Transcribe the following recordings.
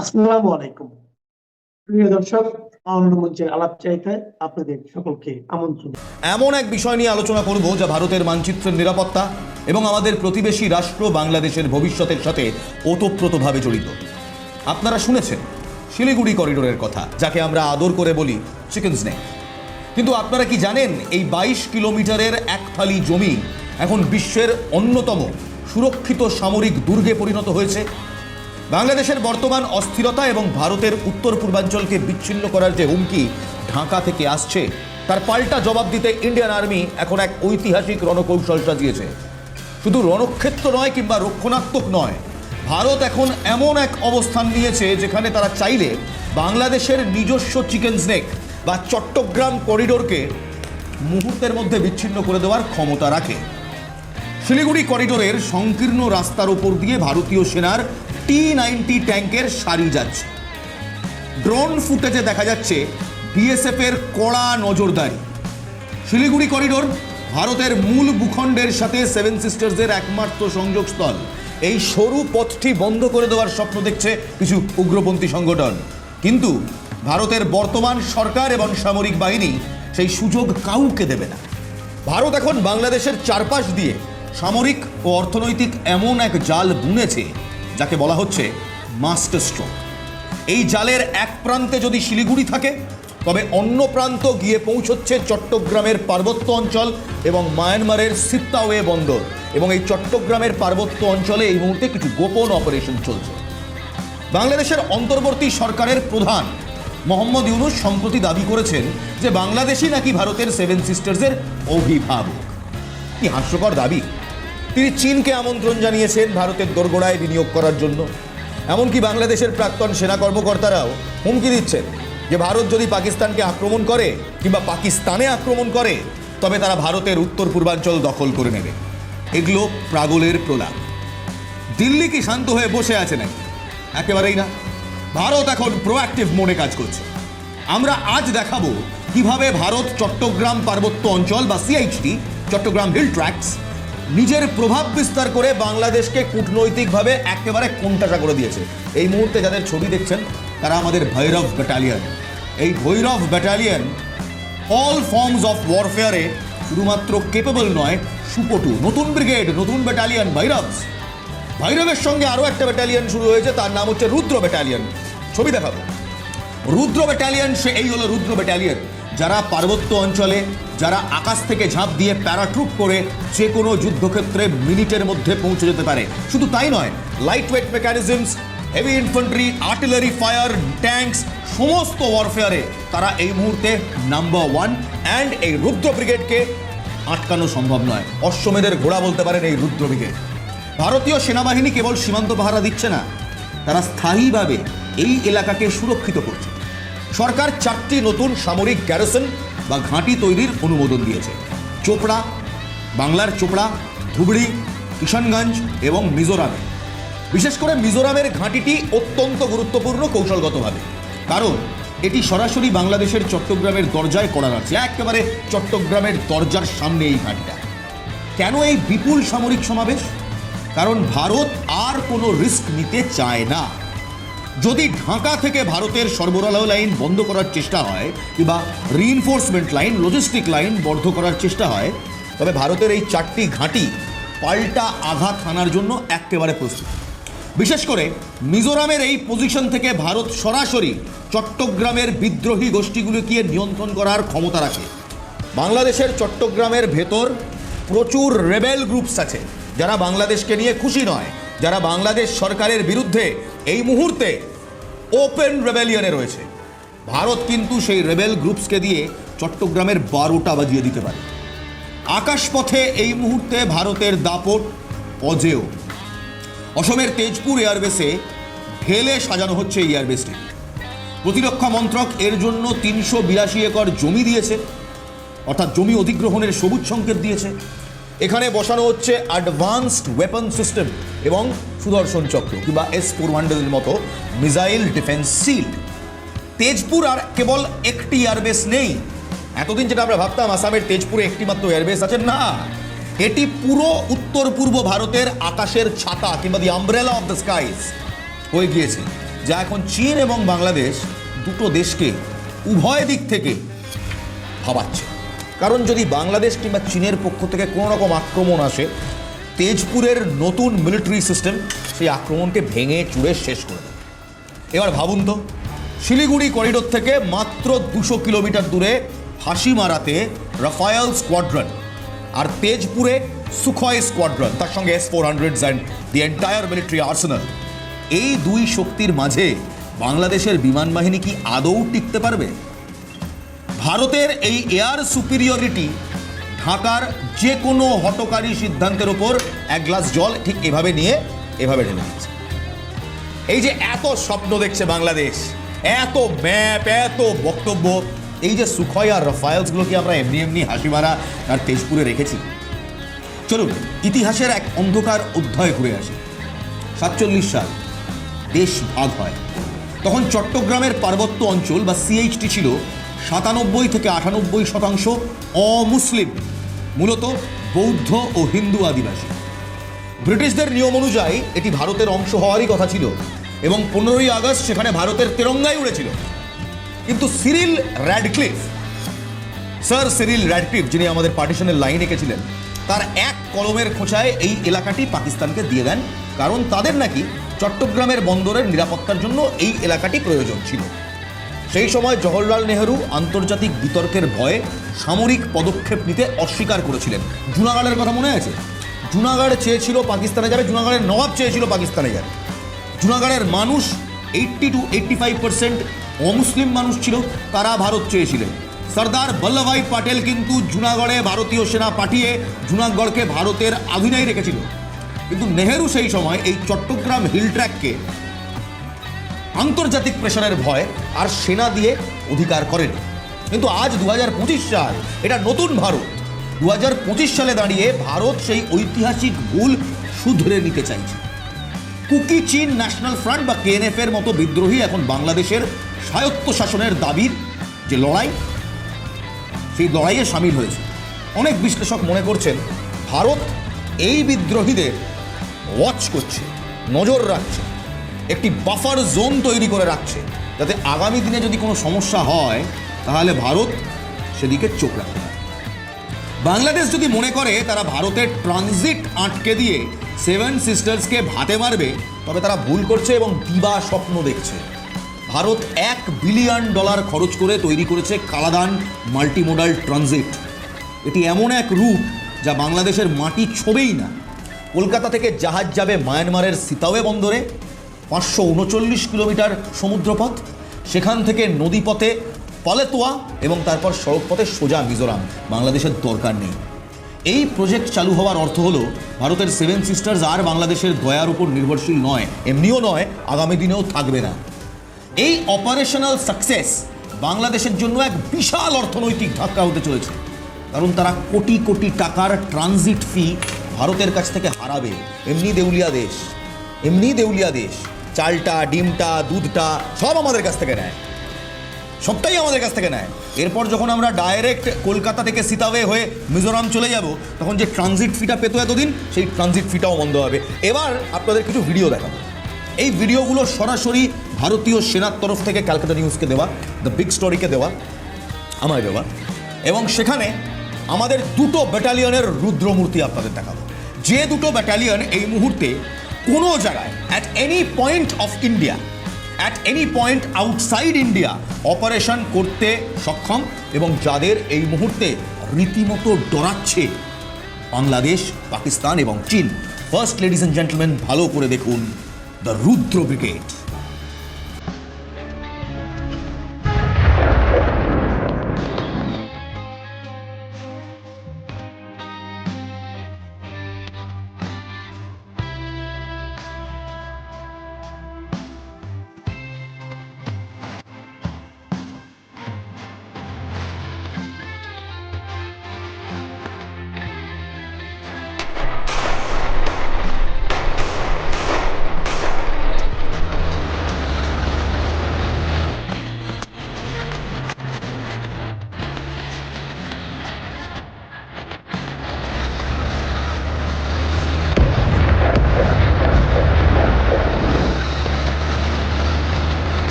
আসসালামু আলাইকুম। প্রিয় দর্শক, আনন্দ মঞ্চের আলাপ চাইতে আপনাদের সকলকে আমন্ত্রণ। এমন এক বিষয় নিয়ে আলোচনা করব যা ভারতের মানচিত্রের নিরাপত্তা এবং আমাদের প্রতিবেশী রাষ্ট্র বাংলাদেশের ভবিষ্যতের সাথে ওতপ্রোতভাবে জড়িত। আপনারা শুনেছেন শিলিগুড়ি করিডোরের কথা, যাকে আমরা আদর করে বলি চিকেন স্নেক। কিন্তু আপনারা কি জানেন এই 22 কিলোমিটারের এক ফালি জমি এখন বিশ্বের অন্যতম সুরক্ষিত সামরিক দুর্গে পরিণত হয়েছে? বাংলাদেশের বর্তমান অস্থিরতা এবং ভারতের উত্তর পূর্বাঞ্চলকে বিচ্ছিন্ন করার যে হুমকি ঢাকা থেকে আসছে, তার পাল্টা জবাব দিতে ইন্ডিয়ান আর্মি এখন এক ঐতিহাসিক রণকৌশল সাজিয়েছে। শুধু রণক্ষেত্র নয় কিংবা রক্ষণাত্মক নয়, ভারত এখন এমন এক অবস্থান নিয়েছে যেখানে তারা চাইলে বাংলাদেশের নিজস্ব চিকেন স্নেক বা চট্টগ্রাম করিডোরকে মুহূর্তের মধ্যে বিচ্ছিন্ন করে দেওয়ার ক্ষমতা রাখে। শিলিগুড়ি করিডোরের সংকীর্ণ রাস্তার উপর দিয়ে ভারতীয় সেনার T-90 ট্যাঙ্কের সারি যাচ্ছে। ড্রোন ফুটেজে দেখা যাচ্ছে বিএসএফ এর কড়া নজরদারি। শিলিগুড়ি করিডোর ভারতের মূল ভূখণ্ডের সাথে সেভেন সিস্টার্সের একমাত্র সংযোগস্থল। এই সরু পথটি বন্ধ করে দেওয়ার স্বপ্ন দেখছে কিছু উগ্রপন্থী সংগঠন, কিন্তু ভারতের বর্তমান সরকার এবং সামরিক বাহিনী সেই সুযোগ কাউকে দেবে না। ভারত এখন বাংলাদেশের চারপাশ দিয়ে সামরিক ও অর্থনৈতিক এমন এক জাল বুনেছে যাকে বলা হচ্ছে মাস্টার স্ট্রোক। এই জালের এক প্রান্তে যদি শিলিগুড়ি থাকে, তবে অন্য প্রান্ত গিয়ে পৌঁছচ্ছে চট্টগ্রামের পার্বত্য অঞ্চল এবং মায়ানমারের সিত্তাওয়ে বন্দর। এবং এই চট্টগ্রামের পার্বত্য অঞ্চলে এই মুহূর্তে কিছু গোপন অপারেশন চলছে। বাংলাদেশের অন্তর্বর্তী সরকারের প্রধান মোহাম্মদ ইউনূস সম্প্রতি দাবি করেছেন যে বাংলাদেশই নাকি ভারতের সেভেন সিস্টার্সের অভিভাবক। কি হাস্যকর দাবি! তিনি চীনকে আমন্ত্রণ জানিয়েছেন ভারতের দোরগোড়ায় বিনিয়োগ করার জন্য। এমনকি বাংলাদেশের প্রাক্তন সেনা কর্মকর্তারাও হুমকি দিচ্ছেন যে ভারত যদি পাকিস্তানকে আক্রমণ করে কিংবা পাকিস্তানে আক্রমণ করে, তবে তারা ভারতের উত্তর পূর্বাঞ্চল দখল করে নেবে। এগুলো পাগলের প্রলাপ। দিল্লি কি শান্ত হয়ে বসে আছে নাকি? একেবারেই না। ভারত এখন প্রোঅ্যাক্টিভ মোডে কাজ করছে। আমরা আজ দেখাবো কিভাবে ভারত চট্টগ্রাম পার্বত্য অঞ্চল বা সিআইটি, চট্টগ্রাম হিল ট্র্যাক্টস, নিজের প্রভাব বিস্তার করে বাংলাদেশকে কূটনৈতিকভাবে একেবারে কোণঠাসা করে দিয়েছে। এই মুহূর্তে যাদের ছবি দেখছেন তারা আমাদের ভৈরব ব্যাটালিয়ন। এই Bhairav battalion all forms of ওয়ারফেয়ারে শুধুমাত্র কেপেবল নয়, সুপটু। নতুন ব্রিগেড, নতুন ব্যাটালিয়ন ভৈরবস। ভৈরবের সঙ্গে আরও একটা ব্যাটালিয়ন শুরু হয়েছে, তার নাম হচ্ছে রুদ্র ব্যাটালিয়ন। ছবি দেখাবো। রুদ্র ব্যাটালিয়ন, এই হলো রুদ্র ব্যাটালিয়ন, যারা পার্বত্য অঞ্চলে, যারা আকাশ থেকে ঝাঁপ দিয়ে প্যারাট্রুপ করে যে কোনো যুদ্ধক্ষেত্রে মিনিটের মধ্যে পৌঁছে যেতে পারে। শুধু তাই নয়, light weight mechanisms, heavy infantry, artillery fire, tanks, সমস্ত ওয়ারফেয়ারে তারা এই মুহূর্তে নাম্বার ওয়ান। অ্যান্ড এই রুদ্র ব্রিগেডকে আটকানো সম্ভব নয়। অশ্বমেধের ঘোড়া বলতে পারেন এই রুদ্র ব্রিগেড। ভারতীয় সেনাবাহিনী কেবল সীমান্ত পাহারা দিচ্ছে না, তারা স্থায়ীভাবে এই এলাকাকে সুরক্ষিত করছে। সরকার 4টি নতুন সামরিক গ্যারিসন বা ঘাঁটি তৈরির অনুমোদন দিয়েছে। চোপড়া, বাংলার চোপড়া, ধুবড়ি, কিষানগঞ্জ এবং মিজোরামে। বিশেষ করে মিজোরামের ঘাঁটিটি অত্যন্ত গুরুত্বপূর্ণ কৌশলগতভাবে, কারণ এটি সরাসরি বাংলাদেশের চট্টগ্রামের দরজায় করা আছে, একেবারে চট্টগ্রামের দরজার সামনে এই ঘাঁটিটা। কেন এই বিপুল সামরিক সমাবেশ? কারণ ভারত আর কোনো রিস্ক নিতে চায় না। যদি ঢাকা থেকে ভারতের সরবরাহ লাইন বন্ধ করার চেষ্টা হয় কিংবা রিইনফোর্সমেন্ট লাইন, লজিস্টিক লাইন বন্ধ করার চেষ্টা হয়, তবে ভারতের এই 4টি ঘাঁটি পাল্টা আঘাত হানার জন্য একেবারে প্রস্তুত। বিশেষ করে মিজোরামের এই পজিশন থেকে ভারত সরাসরি চট্টগ্রামের বিদ্রোহী গোষ্ঠীগুলিকে নিয়ন্ত্রণ করার ক্ষমতা রাখে। বাংলাদেশের চট্টগ্রামের ভেতর প্রচুর রেবেল গ্রুপস আছে, যারা বাংলাদেশকে নিয়ে খুশি নয়, যারা বাংলাদেশ সরকারের বিরুদ্ধে এই মুহূর্তে ওপেন রেবেলিয়নে রয়েছে। ভারত কিন্তু সেই রেবেল গ্রুপসকে দিয়ে চট্টগ্রামের 12টা বাজিয়ে দিতে পারে। আকাশপথে এই মুহূর্তে ভারতের দাপট অজেয়। অসমের তেজপুর এয়ারবেসে ঢেলে সাজানো হচ্ছে এই এয়ারবেসটি। প্রতিরক্ষা মন্ত্রক এর জন্য 382 একর জমি দিয়েছে, অর্থাৎ জমি অধিগ্রহণের সবুজ সংকেত দিয়েছে। এখানে বসানো হচ্ছে অ্যাডভান্সড ওয়েপন সিস্টেম এবং সুদর্শন চক্র কিংবা S-400 এর মতো মিসাইল ডিফেন্স শিল্ড। তেজপুর আর কেবল একটি এয়ারবেস নেই। এতদিন যেটা আমরা ভাবতাম আসামের তেজপুরে একটি মাত্র এয়ারবেস আছে, না, এটি পুরো উত্তর পূর্ব ভারতের আকাশের ছাতা কিংবা দি আমব্রেলা অফ দ্য স্কাইজ হয়ে গিয়েছে। যা এখন চীন এবং বাংলাদেশ দুটো দেশকে উভয় দিক থেকে ভাবাচ্ছে। কারণ যদি বাংলাদেশ কিংবা চীনের পক্ষ থেকে কোনো রকম আক্রমণ আসে, তেজপুরের নতুন মিলিটারি সিস্টেম সেই আক্রমণকে ভেঙে চুড়ে শেষ করে দেবে। এবার ভাবুন তো, শিলিগুড়ি করিডোর থেকে মাত্র 200 কিলোমিটার দূরে হাসিমারাতে রাফায়েল স্কোয়াড্রন, আর তেজপুরে সুখয় স্কোয়াড্রন, তার সঙ্গে S-400s and the entire military Arsenal. এই দুই শক্তির মাঝে বাংলাদেশের বিমান বাহিনী কি আদৌ টিকতে পারবে? ভারতের এই এয়ার সুপিরিয়রিটি ঢাকার যে কোনো হঠকারী সিদ্ধান্তের ওপর এক গ্লাস জল ঠিক এভাবে নিয়ে এভাবে ঢেলে দিচ্ছে। এই যে এত স্বপ্ন দেখছে বাংলাদেশ, এত ম্যাপ, এত বক্তব্য, এই যে সুখয় আর রাফায়েলসগুলো কি আমরা এমনি এমনি হাসিমারা আর তেজপুরে রেখেছি? চলুন ইতিহাসের এক অন্ধকার অধ্যায় ঘুরে আসি। 47 সাল দেশ ভাগ হয়। তখন চট্টগ্রামের পার্বত্য অঞ্চল বা CHT ছিল 97 থেকে 98% অমুসলিম, মূলত বৌদ্ধ ও হিন্দু আদিবাসী। ব্রিটিশদের নিয়ম অনুযায়ী এটি ভারতের অংশ হওয়ারই কথা ছিল এবং 15ই আগস্ট সেখানে ভারতের তেরঙ্গাই উড়েছিল। কিন্তু স্যার সিরিল র্যাডক্লিফ, যিনি আমাদের পার্টিশনের লাইন এঁকেছিলেন, তার এক কলমের খোঁচায় এই এলাকাটি পাকিস্তানকে দিয়ে দেন, কারণ তাদের নাকি চট্টগ্রামের বন্দরের নিরাপত্তার জন্য এই এলাকাটি প্রয়োজন ছিল। সেই সময় জওহরলাল নেহরু আন্তর্জাতিক বিতর্কের ভয়ে সামরিক পদক্ষেপ নিতে অস্বীকার করেছিলেন। জুনাগড়ের কথা মনে আছে? জুনাগড় চেয়েছিল পাকিস্তানে যাবে, জুনাগড়ের নবাব চেয়েছিল পাকিস্তানে যাবে। জুনাগড়ের মানুষ 80 to 85% অমুসলিম মানুষ ছিল, তারা ভারত চেয়েছিলেন। সর্দার বল্লভভাই পাটেল কিন্তু জুনাগড়ে ভারতীয় সেনা পাঠিয়ে জুনাগড়কে ভারতের আধীনেই রেখেছিল। কিন্তু নেহেরু সেই সময় এই চট্টগ্রাম হিল ট্র্যাককে আন্তর্জাতিক প্রেশারের ভয় আর সেনা দিয়ে অধিকার করেন। কিন্তু আজ 2025 সাল, এটা নতুন ভারত। 2025 সালে দাঁড়িয়ে ভারত সেই ঐতিহাসিক ভুল শুধরে নিতে চাইছে। কুকি চীন ন্যাশনাল ফ্রন্ট বা KNF এর মতো বিদ্রোহী এখন বাংলাদেশের স্বায়ত্তশাসনের দাবির যে লড়াই, সেই লড়াইয়ে সামিল হয়েছে। অনেক বিশ্লেষক মনে করছেন ভারত এই বিদ্রোহীদের ওয়াচ করছে, নজর রাখছে, একটি বাফার জোন তৈরি করে রাখছে, যাতে আগামী দিনে যদি কোনো সমস্যা হয় তাহলে ভারত সেদিকে চোখ রাখতে পারে। বাংলাদেশ যদি মনে করে তারা ভারতের ট্রানজিট আটকে দিয়ে 7 সিস্টার্সকে ভাতে মারবে, তবে তারা ভুল করছে এবং দিবা স্বপ্ন দেখছে। ভারত $1 বিলিয়ন খরচ করে তৈরি করেছে কালাদান মাল্টিমোডাল ট্রানজিট। এটি এমন এক রুট যা বাংলাদেশের মাটি ছোঁবেই না। কলকাতা থেকে জাহাজ যাবে মায়ানমারের সিতাওয়ে বন্দরে, 539 কিলোমিটার সমুদ্রপথ, সেখান থেকে নদীপথে পালেতোয়া এবং তারপর সড়কপথে সোজা মিজোরাম। বাংলাদেশের দরকার নেই। এই প্রজেক্ট চালু হওয়ার অর্থ হলো ভারতের 7 সিস্টার্স আর বাংলাদেশের দয়ার উপর নির্ভরশীল নয়, এমনিও নয়, আগামী দিনেও থাকবে না। এই অপারেশনাল সাকসেস বাংলাদেশের জন্য এক বিশাল অর্থনৈতিক ধাক্কা হতে চলেছে, কারণ তারা কোটি কোটি টাকার ট্রানজিট ফি ভারতের কাছ থেকে হারাবে। এমনি দেউলিয়া দেশ, চালটা, ডিমটা, দুধটা সব আমাদের কাছ থেকে নেয়, সবটাই আমাদের কাছ থেকে নেয়। এরপর যখন আমরা ডাইরেক্ট কলকাতা থেকে সিতাওয়ে হয়ে মিজোরাম চলে যাব, তখন যে ট্রানজিট ফিটা পেতো এতদিন, সেই ট্রানজিট ফিটাও বন্ধ হবে। এবার আপনাদের কিছু ভিডিও দেখাবো। এই ভিডিওগুলো সরাসরি ভারতীয় সেনার তরফ থেকে ক্যালকাটা নিউজকে দেওয়া, দ্য বিগ স্টোরিকে দেওয়া, আমায় দেওয়া, এবং সেখানে আমাদের 2টো ব্যাটালিয়নের রুদ্রমূর্তি আপনাদের দেখাবো। যে 2টো ব্যাটালিয়ন এই মুহূর্তে কোনো জায়গায় at any point of India, at any point outside India operation করতে সক্ষম এবং যাদের এই মুহূর্তে রীতিমতো ডরাচ্ছে বাংলাদেশ, পাকিস্তান এবং চীন। ফার্স্ট লেডিজ অ্যান্ড জেন্টলম্যান, ভালো করে দেখুন the Rudra brigade.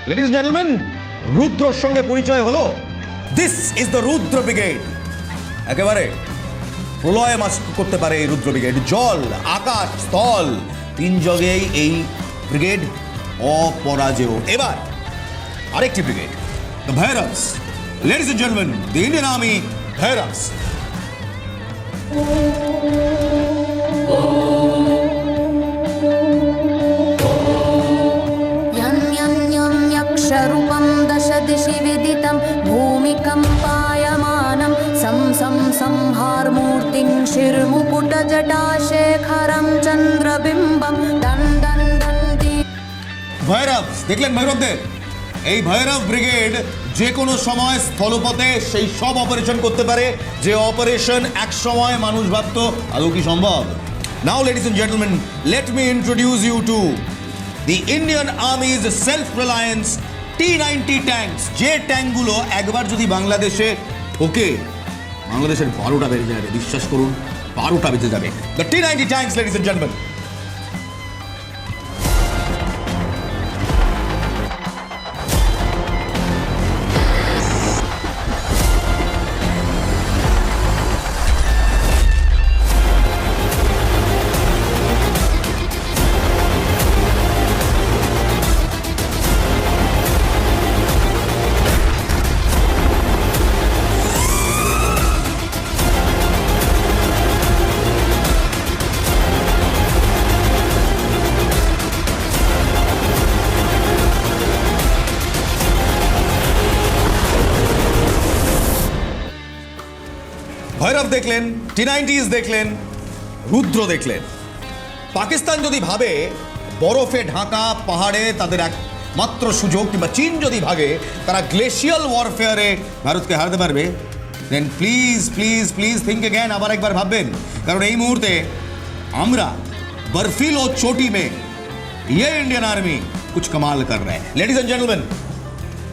Ladies and gentleman, রুদ্রর সঙ্গে পরিচয় হলো। This is the Rudra brigade. একেবারে প্রলয় মাছ করতে পারে এই রুদ্র ব্রিগেড। জল, আকাশ, স্থল, তিন জগেই এই ব্রিগেড অপরাজেয়। এবার আরেকটি brigade, the Bhairavs. Ladies and gentleman, the Indian army Bhairavs. यक्षरूपं दश दिशि विदितं भूमिकम्पायमानं सं सं संहारमूर्तिं शिरमुकुटजटाशेखरं चन्द्रबिम्बं दं दं दन्ति। ভৈরবস দেখলেন ভৈরবদের? এই ভৈরব ব্রিগেড যে কোনো সময় স্থলপথে সেই সব অপারেশন করতে পারে যে অপারেশন এক সময় মানুষ ভাবত আদৌ কি সম্ভব। Now ladies and gentleman, let me introduce you to the Indian army's self reliance T-90 tanks. যে ট্যাঙ্কগুলো একবার যদি বাংলাদেশে ঢোকে, বাংলাদেশের 12টা বেড়ে যাবে। বিশ্বাস করুন, 12টা বেঁচে যাবে। The T-90 tanks, ladies and gentleman. Bhairab দেখলেন, T-90s দেখলেন, রুদ্র দেখলেন। পাকিস্তান যদি ভাবে বরফে ঢাকা পাহাড়ে তাদের একমাত্র সুযোগ, কিংবা চীন যদি ভাবে তারা গ্লেশিয়াল ওয়ারফেয়ারে ভারতকে হারাতে পারবে, then please please please think again. আবার একবার ভাববেন, কারণ এই মুহূর্তে আমরা बर्फीलो चोटी में ये इंडियन आर्मी कुछ कमाल कर रहे हैं। Ladies and gentleman,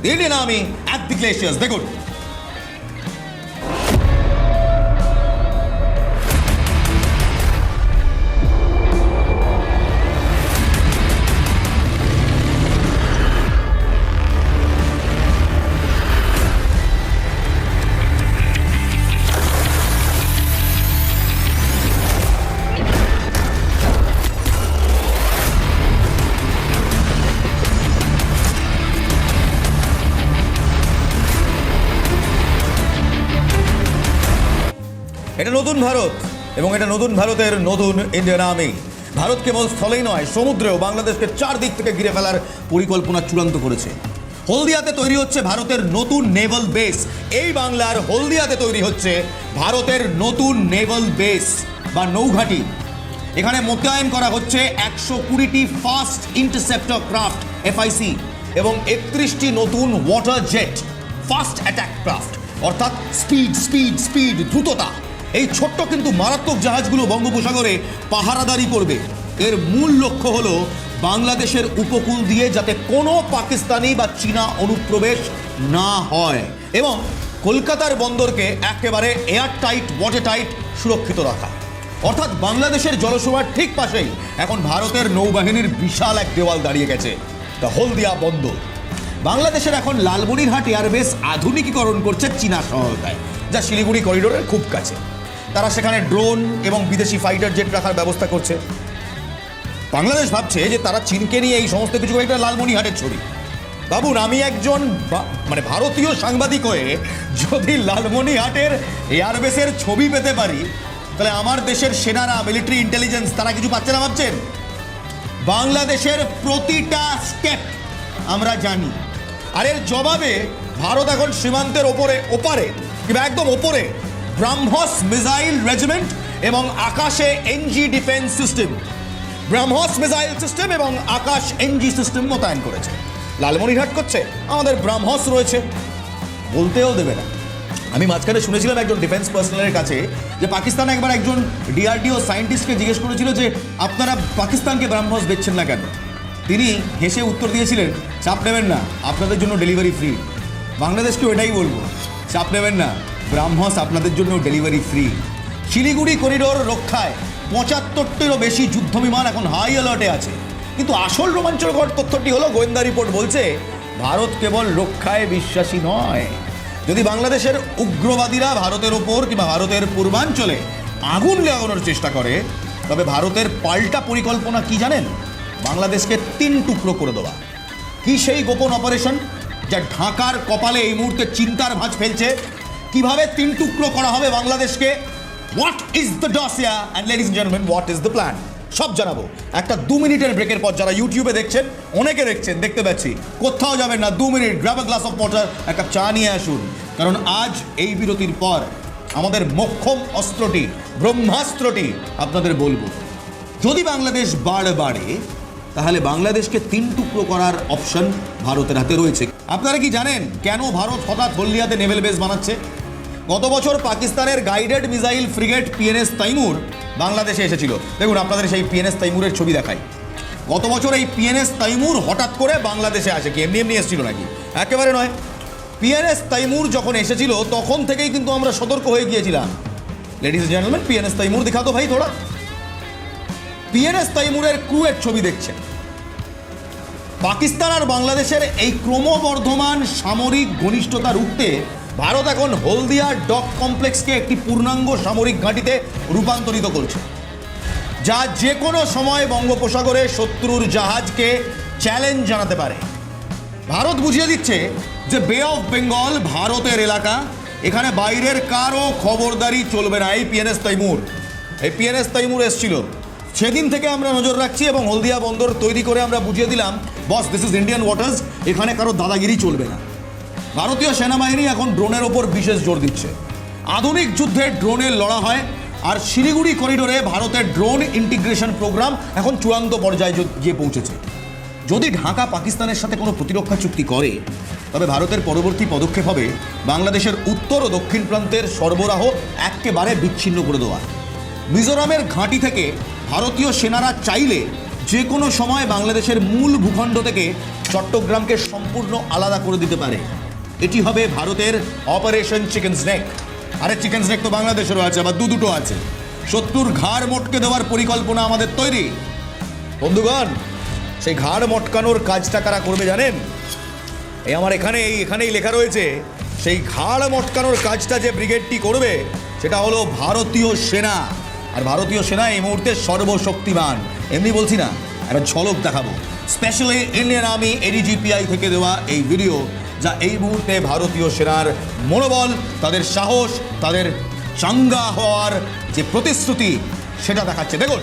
the Indian army at the glaciers. देखो এটা নতুন ভারত, এবং এটা নতুন ভারতের নতুন ইন্ডিয়ান আর্মি। ভারত কেবল স্থলেই নয়, সমুদ্রেও বাংলাদেশকে চারদিক থেকে ঘিরে ফেলার পরিকল্পনা চূড়ান্ত করেছে। হলদিয়াতে তৈরি হচ্ছে ভারতের নতুন নেভাল বেস। এই বাংলার হলদিয়াতে তৈরি হচ্ছে ভারতের নতুন নেভাল বেস বা নৌঘাঁটি। এখানে মোতায়েন করা হচ্ছে 120টি ফাস্ট ইন্টারসেপ্টর ক্রাফট FIC এবং 31টি নতুন water jet fast attack craft, অর্থাৎ স্পিড স্পিড স্পিড দ্রুততা। এই ছোট্ট কিন্তু মারাত্মক জাহাজগুলো বঙ্গোপসাগরে পাহারাদারি করবে। এর মূল লক্ষ্য হলো বাংলাদেশের উপকূল দিয়ে যাতে কোনো পাকিস্তানি বা চীনা অনুপ্রবেশ না হয় এবং কলকাতার বন্দরকে একেবারে এয়ার টাইট, ওয়াটার টাইট সুরক্ষিত রাখা। অর্থাৎ বাংলাদেশের জলসীমার ঠিক পাশেই এখন ভারতের নৌবাহিনীর বিশাল এক দেওয়াল দাঁড়িয়ে গেছে, দ্য হলদিয়া বন্দর। বাংলাদেশের এখন লালমনিরহাট এয়ারবেস আধুনিকীকরণ করছে চীনা সহায়তায়, যা শিলিগুড়ি করিডোরের খুব কাছে। তারা সেখানে ড্রোন এবং বিদেশি ফাইটার জেট রাখার ব্যবস্থা করছে। বাংলাদেশ ভাবছে যে তারা চীনকে নিয়ে এই সমস্ত কিছু একটা লালমনিরহাটের ছবি। বাবুন, আমি একজন ভারতীয় সাংবাদিক হয়ে যদি লালমনিরহাটের এয়ারবেসের ছবি পেতে পারি, তাহলে আমার দেশের সেনারা, মিলিটারি ইন্টেলিজেন্স, তারা কিছু পাচ্ছে না ভাবছেন? বাংলাদেশের প্রতিটা স্টেপ আমরা জানি। আর এর জবাবে ভারত এখন সীমান্তের ওপারে কিংবা একদম ওপরে ব্রাহ্মস মিসাইল রেজিমেন্ট এবং আকাশে NG defence system, BrahMos missile system এবং আকাশ NG সিস্টেম মোতায়েন করেছে। লালমনিরহাট করছে, আমাদের ব্রাহ্মস রয়েছে, বলতেও দেবে না। আমি মাঝখানে শুনেছিলাম একজন ডিফেন্স পার্সোনালের কাছে যে পাকিস্তান একবার একজন DRDO সায়েন্টিস্টকে জিজ্ঞেস করেছিল যে আপনারা পাকিস্তানকে ব্রাহ্মস দিচ্ছেন না কেন। তিনি হেসে উত্তর দিয়েছিলেন, চাপ নেবেন না, আপনাদের জন্য ডেলিভারি ফ্রি। বাংলাদেশকেও এটাই বলবো, চাপ নেবেন না, ব্রাহ্মস আপনাদের জন্য ডেলিভারি ফ্রি। শিলিগুড়ি করিডোর রক্ষায় 75টিরও বেশি যুদ্ধবিমান এখন হাই অ্যালার্টে আছে। কিন্তু আসল রোমাঞ্চকর তথ্যটি হলো, গোয়েন্দা রিপোর্ট বলছে ভারত কেবল রক্ষায় বিশ্বাসী নয়। যদি বাংলাদেশের উগ্রবাদীরা ভারতের ওপর কিংবা ভারতের পূর্বাঞ্চলে আগুন লাগানোর চেষ্টা করে, তবে ভারতের পাল্টা পরিকল্পনা কি জানেন? বাংলাদেশকে 3 টুকরো করে দেওয়া। কি সেই গোপন অপারেশন যা ঢাকার কপালে এই মুহূর্তে চিন্তার ভাঁজ ফেলছে? কিভাবে 3 টুকরো করা হবে বাংলাদেশকে? What is the dossier and ladies and gentleman, what is the plan? সব জানাবো একটা 2 মিনিটের ব্রেকের পর। যারা ইউটিউবে দেখছেন, অনেকে দেখছেন, দেখতে পাচ্ছি, কোথাও যাবেন না, 2 minute, grab a glass of water, এক কাপ চা নিয়ে আসুন, কারণ আজ এই বিরতির পর আমাদের মোক্ষম অস্ত্রটি, ব্রহ্মাস্ত্রটি আপনাদের বলবো। যদি বাংলাদেশ বাড়ে, তাহলে বাংলাদেশকে 3 টুকরো করার অপশন ভারতের হাতে রয়েছে। আপনারা কি জানেন কেন ভারত হঠাৎ হলদিয়াতে নেভেল বেস বানাচ্ছে? গত বছর পাকিস্তানের guided missile frigate PNS Taimur বাংলাদেশে এসেছিল। দেখুন আপনাদের সেই পিএনএস তাইমুরের ছবি দেখাই। গত বছর এই পিএনএস তাইমুর হঠাৎ করে বাংলাদেশে আসে, কি এমনি এমনি এসেছিল নাকি? একেবারে নয়। পিএনএস তাইমুর যখন এসেছিল তখন থেকেই কিন্তু আমরা সতর্ক হয়ে গিয়েছিলাম। Ladies and gentleman, PNS Taimur দেখা তো ভাই থোড়া। পিএনএস তাইমুরের ক্রুয়ের ছবি দেখছেন। পাকিস্তান আর বাংলাদেশের এই ক্রমবর্ধমান সামরিক ঘনিষ্ঠতা রুখতে ভারত এখন হলদিয়া ডক কমপ্লেক্সকে একটি পূর্ণাঙ্গ সামরিক ঘাঁটিতে রূপান্তরিত করছে, যা যে কোনো সময় বঙ্গোপসাগরে শত্রুর জাহাজকে চ্যালেঞ্জ জানাতে পারে। ভারত বুঝিয়ে দিচ্ছে যে বে অফ বেঙ্গল ভারতের এলাকা, এখানে বাইরের কারও খবরদারি চলবে না। এই পিএনএস তাইমুর এসছিল, সেদিন থেকে আমরা নজর রাখছি এবং হলদিয়া বন্দর তৈরি করে আমরা বুঝিয়ে দিলাম, বস দিস ইজ ইন্ডিয়ান ওয়াটার্স, এখানে কারো দাদাগিরি চলবে না। ভারতীয় সেনাবাহিনী এখন ড্রোনের ওপর বিশেষ জোর দিচ্ছে। আধুনিক যুদ্ধে ড্রোনের লড়া হয়, আর শিলিগুড়ি করিডোরে ভারতের ড্রোন ইন্টিগ্রেশন প্রোগ্রাম এখন চূড়ান্ত পর্যায়ে গিয়ে পৌঁছেছে। যদি ঢাকা পাকিস্তানের সাথে কোনো প্রতিরক্ষা চুক্তি করে, তবে ভারতের পরবর্তী পদক্ষেপ হবে বাংলাদেশের উত্তর ও দক্ষিণ প্রান্তের সরবরাহ একেবারে বিচ্ছিন্ন করে দেওয়া। মিজোরামের ঘাঁটি থেকে ভারতীয় সেনারা চাইলে যে কোনো সময় বাংলাদেশের মূল ভূখণ্ড থেকে চট্টগ্রামকে সম্পূর্ণ আলাদা করে দিতে পারে। এটি হবে ভারতের অপারেশন চিকেন স্নেক। আরে চিকেন স্নেক তো বাংলাদেশেরও আছে, আবার দুটো আছে। শত্রুর ঘাড় মটকে দেওয়ার পরিকল্পনা আমাদের তৈরি। বন্ধুগণ, সেই ঘাড় মটকানোর কাজটা কারা করবে জানেন? এই আমার এখানেই লেখা রয়েছে, সেই ঘাড় মটকানোর কাজটা যে ব্রিগেডটি করবে সেটা হলো ভারতীয় সেনা। আর ভারতীয় সেনা এই মুহূর্তে সর্বশক্তিমান। এমনি বলছি না, একটা ঝলক দেখাবো। স্পেশালি ইন্ডিয়ান আর্মি এডিজিপিআই থেকে দেওয়া এই ভিডিও, যা এই মুহূর্তে ভারতীয় সেনার মনোবল, তাদের সাহস, তাদের চাঙ্গা হওয়ার যে প্রতিশ্রুতি, সেটা দেখাচ্ছে। দেখুন,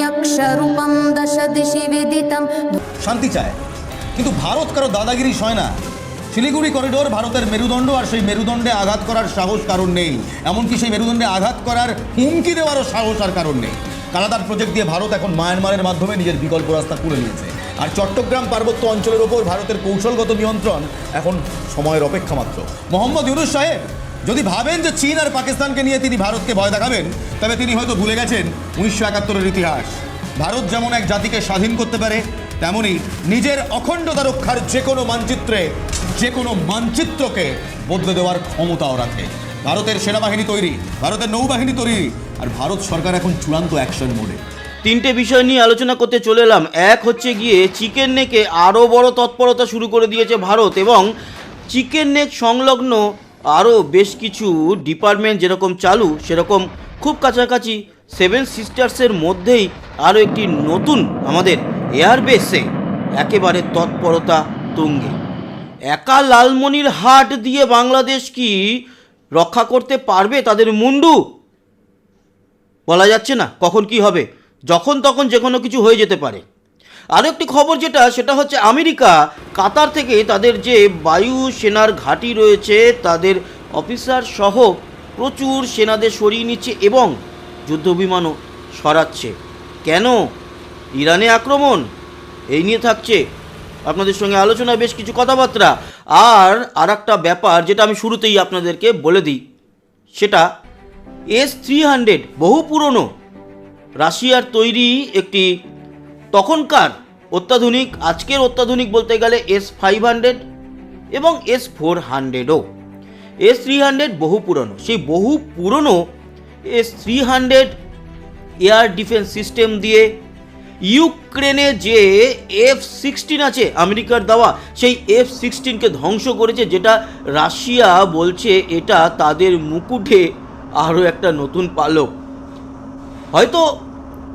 यक्षरूपं दश दिशि विदितं শান্তি চায়, কিন্তু ভারত কারো দাদাগিরি সয় না। শিলিগুড়ি করিডোর ভারতের মেরুদণ্ড, আর সেই মেরুদণ্ডে আঘাত করার সাহস কারণ নেই। এমনকি সেই মেরুদণ্ডে আঘাত করার হুমকি দেওয়ারও সাহস আর কারণ নেই। কানাডার প্রজেক্ট দিয়ে ভারত এখন মায়ানমারের মাধ্যমে নিজের বিকল্প রাস্তা খুলে নিয়েছে। আর চট্টগ্রাম পার্বত্য অঞ্চলের ওপর ভারতের কৌশলগত নিয়ন্ত্রণ এখন সময়ের অপেক্ষা মাত্র। মোহাম্মদ ইউনূস সাহেব যদি ভাবেন যে চীন আর পাকিস্তানকে নিয়ে তিনি ভারতকে ভয় দেখাবেন, তবে তিনি হয়তো ভুলে গেছেন 1971-এর ইতিহাস। ভারত যেমন এক জাতিকে স্বাধীন করতে পারে, তেমনি নিজের অখণ্ডতা রক্ষার যে কোনো মানচিত্রকে বদলে দেওয়ার ক্ষমতাও রাখে। ভারতের সেনাবাহিনী তৈরি, ভারতের নৌবাহিনী তৈরি, আর ভারত সরকার এখন চূড়ান্ত অ্যাকশন মোডে। তিনটে বিষয় নিয়ে আলোচনা করতে চলে এলাম। এক হচ্ছে গিয়ে চিকেন নেকে আরও বড় তৎপরতা শুরু করে দিয়েছে ভারত, এবং চিকেন নেক সংলগ্ন আরও বেশ কিছু ডিপার্টমেন্ট যেরকম চালু, সেরকম খুব কাছাকাছি সেভেন সিস্টার্সের মধ্যেই আরও একটি নতুন আমাদের এয়ারবেসে একেবারে তৎপরতা তুঙ্গে। একা লালমনির হাট দিয়ে বাংলাদেশ কি রক্ষা করতে পারবে তাদের মুন্ডু? বলা যাচ্ছে না কখন কি হবে, যখন তখন যে কোনো কিছু হয়ে যেতে পারে। আরও একটি খবর সেটা হচ্ছে আমেরিকা কাতার থেকে তাদের যে বায়ু সেনার ঘাঁটি রয়েছে তাদের অফিসার সহ প্রচুর সেনাদের সরিয়ে নিচ্ছে এবং যুদ্ধবিমানও সরাচ্ছে। কেন? ইরানে আক্রমণ, এই নিয়ে থাকছে আপনাদের সঙ্গে আলোচনা, বেশ কিছু কথাবার্তা। আর একটা ব্যাপার যেটা আমি শুরুতেই আপনাদেরকে বলে দিই, সেটা S-300 বহু পুরনো রাশিয়ার তৈরি একটি তখনকার অত্যাধুনিক, আজকের অত্যাধুনিক বলতে গেলে S-500 এবং S-400ও। S-300 বহু পুরনো, সেই বহু পুরনো S-300 এয়ার ডিফেন্স সিস্টেম দিয়ে ইউক্রেনে যে F-16 আছে আমেরিকার দেওয়া, সেই F-16কে ধ্বংস করেছে, যেটা রাশিয়া বলছে এটা তাদের মুকুটে আরও একটা নতুন পালক। হয়তো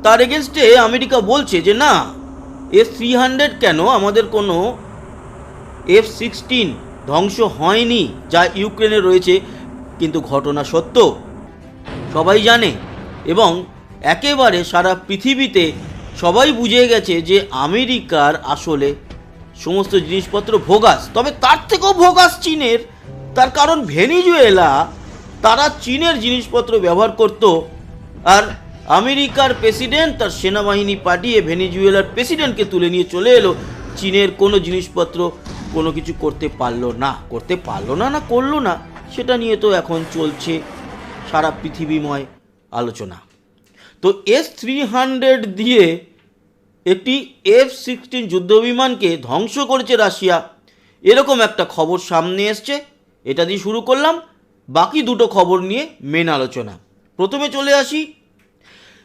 তার এগেনস্টে আমেরিকা বলছে যে না, S-300 কেন, আমাদের কোনো F-16 ধ্বংস হয়নি যা ইউক্রেনে রয়েছে, কিন্তু ঘটনা সত্য, সবাই জানে এবং একেবারে সারা পৃথিবীতে সবাই বুঝে গেছে যে আমেরিকার আসলে সমস্ত জিনিসপত্র ভোগাস। তবে তার থেকেও ভোগাস চীনের, তার কারণ ভেনিজুয়েলা তারা চীনের জিনিসপত্র ব্যবহার করত, আর আমেরিকার প্রেসিডেন্ট তার সেনাবাহিনী পাঠিয়ে ভেনিজুয়েলার প্রেসিডেন্টকে তুলে নিয়ে চলে এলো। চীনের কোনো জিনিসপত্র কোনো কিছু করতে পারলো না করলো না, সেটা নিয়ে তো এখন চলছে সারা পৃথিবীময় আলোচনা। তো S-300 দিয়ে একটি F-16 যুদ্ধবিমানকে ধ্বংস করেছে রাশিয়া, এরকম একটা খবর সামনে এসছে। এটা দিয়ে শুরু করলাম, বাকি দুটো খবর নিয়ে মেন আলোচনা। প্রথমে চলে আসি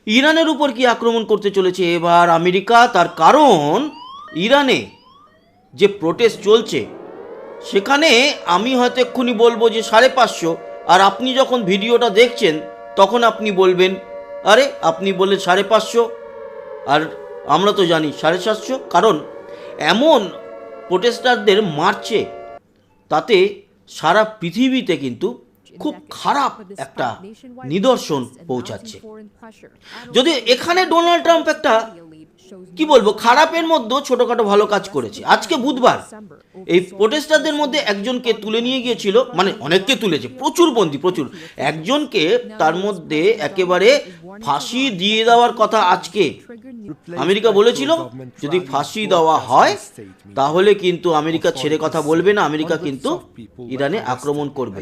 ইরানের উপর কি আক্রমণ করতে চলেছে এবার আমেরিকা। তার কারণ ইরানে যে প্রোটেস্ট চলছে সেখানে আমি হয়তো এক্ষুনি বলবো যে 550, আর আপনি যখন ভিডিওটা দেখছেন তখন আপনি বলবেন আরে আপনি বললেন 550, আর আমরা তো জানি 750, কারণ এমন প্রোটেস্টারদের মারছে তাতে সারা পৃথিবীতে কিন্তু খুব খারাপ একটা নিদর্শন পৌঁছাচ্ছে। যদি এখানে ডোনাল্ড ট্রাম্প একটা কি বলবো খারাপের মধ্যে ছোটখাটো ভালো কাজ করেছে। আজকে বুধবার এই প্রোটেস্টারদের মধ্যে একজনকে তুলে নিয়ে গিয়েছিল, মানে অনেককে তুলেছে, প্রচুর বন্দী, প্রচুর, একজনকে তার মধ্যে একেবারে ফাঁসি দিয়ে দেওয়ার কথা। আজকে আমেরিকা বলেছিল যদি ফাঁসি দেওয়া হয় তাহলে কিন্তু আমেরিকা ছেড়ে কথা বলবে না, আমেরিকা কিন্তু ইরানে আক্রমণ করবে।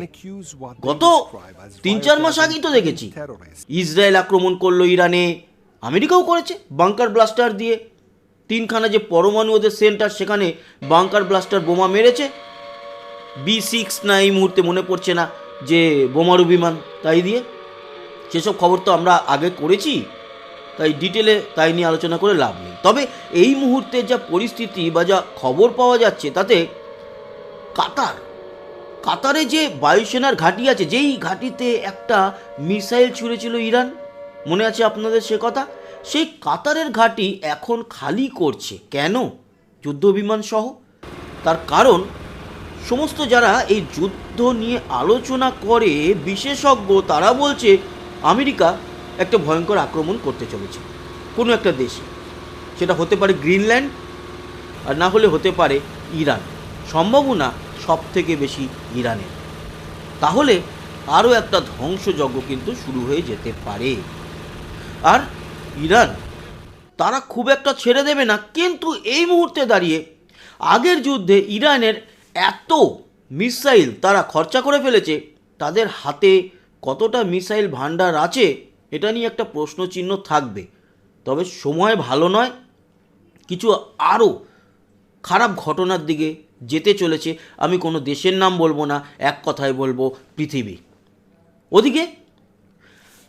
গত 3-4 মাস আগেই তো দেখেছি ইসরায়েল আক্রমণ করলো ইরানে, আমেরিকাও করেছে বাংকার ব্লাস্টার দিয়ে। 3খানা যে পরমাণু ওদের সেন্টার, সেখানে বাংকার ব্লাস্টার বোমা মেরেছে। B6 না এই মুহূর্তে মনে পড়ছে না, যে বোমারু বিমান, তাই দিয়ে। সেসব খবর তো আমরা আগে করেছি, তাই ডিটেলে তাই নিয়ে আলোচনা করে লাভ নেই। তবে এই মুহূর্তে যা পরিস্থিতি বা যা খবর পাওয়া যাচ্ছে তাতে কাতারে যে বায়ুসেনার ঘাঁটি আছে, যেই ঘাঁটিতে একটা মিসাইল ছুঁড়েছিল ইরান, মনে আছে আপনাদের সে কথা, সেই কাতারের ঘাঁটি এখন খালি করছে। কেন? যুদ্ধবিমান সহ। তার কারণ সমস্ত যারা এই যুদ্ধ নিয়ে আলোচনা করে বিশেষজ্ঞ, তারা বলছে আমেরিকা একটা ভয়ঙ্কর আক্রমণ করতে চলেছে কোনো একটা দেশে। সেটা হতে পারে গ্রিনল্যান্ড, আর না হলে হতে পারে ইরান। সম্ভাবনা সব থেকে বেশি ইরানের। তাহলে আরও একটা ধ্বংসযজ্ঞ কিন্তু শুরু হয়ে যেতে পারে। আর ইরান তারা খুব একটা ছেড়ে দেবে না, কিন্তু এই মুহূর্তে দাঁড়িয়ে আগের যুদ্ধে ইরানের এত মিসাইল তারা খরচা করে ফেলেছে, তাদের হাতে কতটা মিসাইল ভান্ডার আছে এটা নিয়ে একটা প্রশ্নচিহ্ন থাকবে। তবে সময় ভালো নয়, কিছু আরও খারাপ ঘটনার দিকে যেতে চলেছে। আমি কোনো দেশের নাম বলবো না, এক কথায় বলবো পৃথিবী। ওদিকে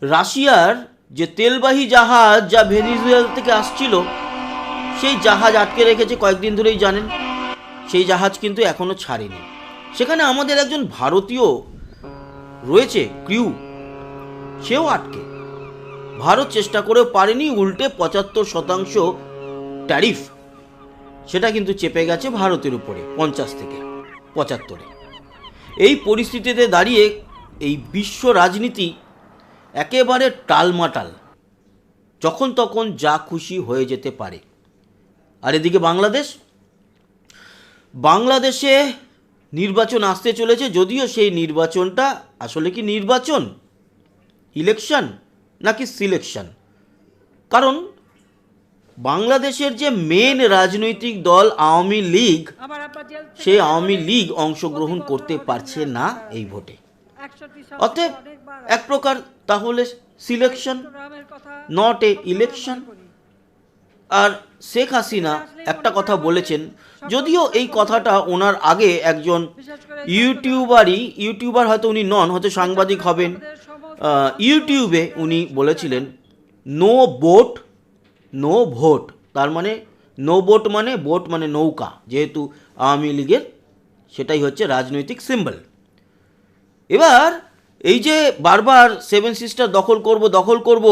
রাশিয়ার যে তেলবাহী জাহাজ যা ভেনিজুয়েলা থেকে আসছিল, সেই জাহাজ আটকে রেখেছে কয়েকদিন ধরেই জানেন। সেই জাহাজ কিন্তু এখনও ছাড়েনি। সেখানে আমাদের একজন ভারতীয় রয়েছে ক্রিউ, সেও আটকে। ভারত চেষ্টা করেও পারেনি, উল্টে 75% ট্যারিফ সেটা কিন্তু চেপে গেছে ভারতের উপরে 50 থেকে 75। এই পরিস্থিতিতে দাঁড়িয়ে এই বিশ্ব রাজনীতি একেবারে টালমাটাল, যখন তখন যা খুশি হয়ে যেতে পারে। আর এদিকে বাংলাদেশে নির্বাচন আসতে চলেছে, যদিও সেই নির্বাচনটা আসলে কি নির্বাচন, ইলেকশন নাকি সিলেকশন? কারণ বাংলাদেশের যে মেন রাজনৈতিক দল আওয়ামী লীগ, সেই আওয়ামী লীগ অংশগ্রহণ করতে পারছে না এই ভোটে। অতএব এক প্রকার তাহলে সিলেকশন, নট এ ইলেকশন। আর শেখ হাসিনা একটা কথা বলেছেন, যদিও এই কথাটা ওনার আগে একজন ইউটিউবার হয়তো উনি নন, হয়তো সাংবাদিক হবেন, ইউটিউবে উনি বলেছিলেন নো বোট নো ভোট। তার মানে নো বোট মানে বোট মানে নৌকা, যেহেতু আওয়ামী লীগের সেটাই হচ্ছে রাজনৈতিক সিম্বল। এবার এই যে বারবার 7 সিস্টার দখল করব,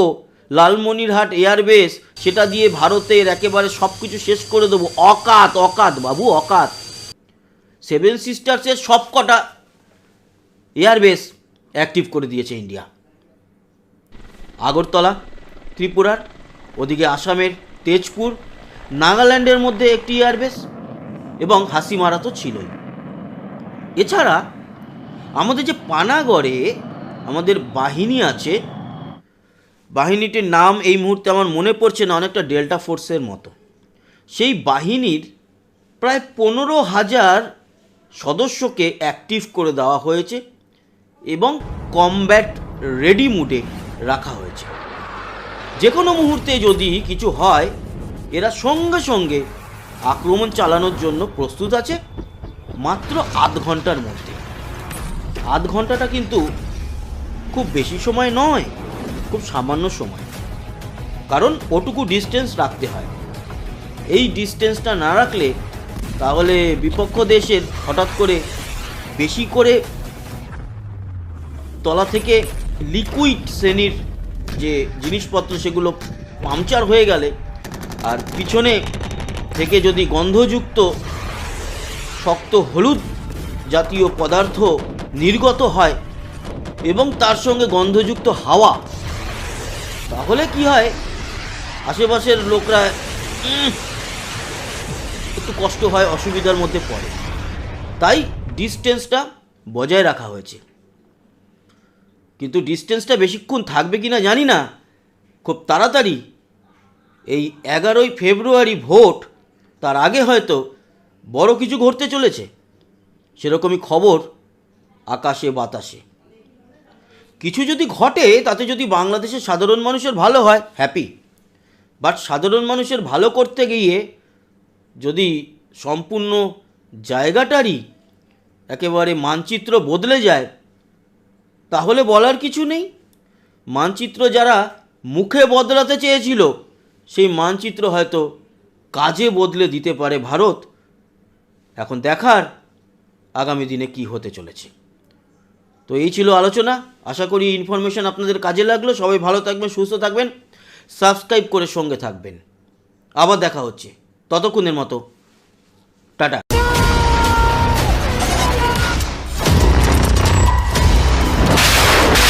লালমনিরহাট এয়ারবেস, সেটা দিয়ে ভারতের একেবারে সব কিছু শেষ করে দেবো, অকাত বাবু, অকাত। 7 সিস্টার্সের সব কটা এয়ারবেস অ্যাক্টিভ করে দিয়েছে ইন্ডিয়া। আগরতলা ত্রিপুরার, ওদিকে আসামের তেজপুর, নাগাল্যান্ডের মধ্যে একটি এয়ারবেস, এবং হাসিমারা তো ছিলই। এছাড়া আমাদের যে পানাগড়ে আমাদের বাহিনী আছে, বাহিনীটির নাম এই মুহূর্তে আমার মনে পড়ছে না, অনেকটা ডেল্টা ফোর্সের মতো। সেই বাহিনীর প্রায় 15,000 সদস্যকে অ্যাক্টিভ করে দেওয়া হয়েছে এবং কমব্যাট রেডি মুডে রাখা হয়েছে। যে কোনো মুহূর্তে যদি কিছু হয়, এরা সঙ্গে সঙ্গে আক্রমণ চালানোর জন্য প্রস্তুত আছে, মাত্র আধ ঘন্টার মধ্যে। আধ ঘন্টাটা কিন্তু খুব বেশি সময় নয়, খুব সামান্য সময়, কারণ ওটুকু ডিস্টেন্স রাখতে হয়। এই ডিস্টেন্সটা না রাখলে তাহলে বিপক্ষ দেশের হঠাৎ করে বেশি করে তলা থেকে লিকুইড শ্রেণীর যে জিনিসপত্র সেগুলো পাংচার হয়ে গেলে, আর পিছনে থেকে যদি গন্ধযুক্ত শক্ত হলুদ জাতীয় পদার্থ নির্গত হয় এবং তার সঙ্গে গন্ধযুক্ত হাওয়া, তাহলে কি হয়, আশেপাশের লোকরা একটু কষ্ট হয়, অসুবিধার মধ্যে পড়ে। তাই ডিস্টেন্সটা বজায় রাখা হয়েছে। কিন্তু ডিস্টেন্সটা বেশিক্ষণ থাকবে কি না জানি না। খুব তাড়াতাড়ি এই 11ই ফেব্রুয়ারি ভোট, তার আগে হয়তো বড় কিছু ঘটতে চলেছে, সেরকমই খবর আকাশে বাতাসে। কিছু যদি ঘটে, তাতে যদি বাংলাদেশের সাধারণ মানুষের ভালো হয়, হ্যাপি। বাট সাধারণ মানুষের ভালো করতে গিয়ে যদি সম্পূর্ণ জায়গাটারই একেবারে মানচিত্র বদলে যায়, তাহলে বলার কিছু নেই। মানচিত্র যারা মুখে বদলাতে চেয়েছিল, সেই মানচিত্র হয়তো কাজে বদলে দিতে পারে ভারত। এখন দেখার আগামী দিনে কি হতে চলেছে। তো এই ছিল আলোচনা। আশা করি ইনফরমেশন আপনাদের কাজে লাগলো। সবাই ভালো থাকবেন, সুস্থ থাকবেন, সাবস্ক্রাইব করে সঙ্গে থাকবেন। আবার দেখা হচ্ছে, ততক্ষণের মতো